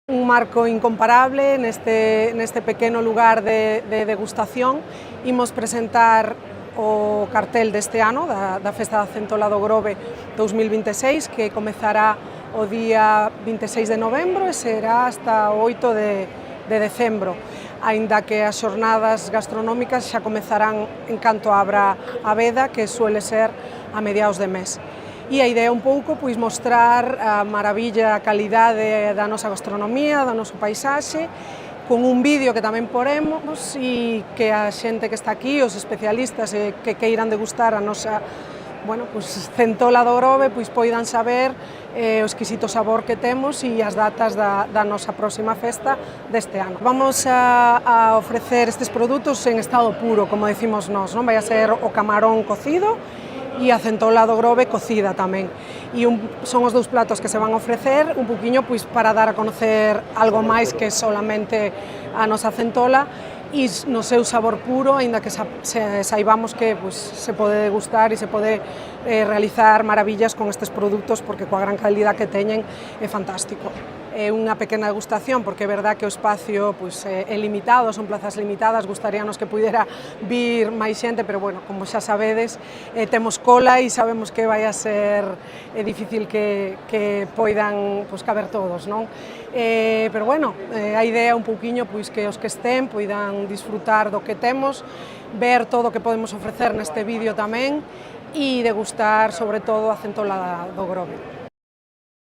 Un marco incomparable neste pequeno lugar de degustación. Imos presentar o cartel deste ano da Festa da Centola do Grove 2026, que comezará o día 26 de novembro e será hasta o 8 de decembro, aínda que as xornadas gastronómicas xa comezarán en canto abra a veda, que suele ser a mediados de mes. E a idea un pouco pois mostrar a maravilla, a calidade da nosa gastronomía, do noso paisaxe, con un vídeo que tamén poremos e que a xente que está aquí, os especialistas que queiran degustar a nosa centola do Grove, pois poidan saber o exquisito sabor que temos e as datas da nosa próxima festa deste ano. Vamos a ofrecer estes produtos en estado puro, como decimos nós, non? Vai a ser o camarón cocido e a centola do Grove cocida tamén. E son os dous platos que se van a ofrecer un poquinho pois para dar a conocer algo máis que solamente a nosa centola e no seu sabor puro, aínda que saibamos que pois, se pode degustar e se pode realizar maravillas con estes produtos, porque coa gran calidad que teñen é fantástico. É unha pequena degustación, porque é verdad que o espacio pois, é limitado, son plazas limitadas, gustaríanos que pudera vir máis xente, pero bueno, como xa sabedes, temos cola e sabemos que vai a ser difícil que poidan pois, caber todos, non? Pero bueno, a idea un pouquiño pois, que os que estén poidan disfrutar do que temos, ver todo o que podemos ofrecer neste vídeo tamén e degustar sobre todo a centola do Grove.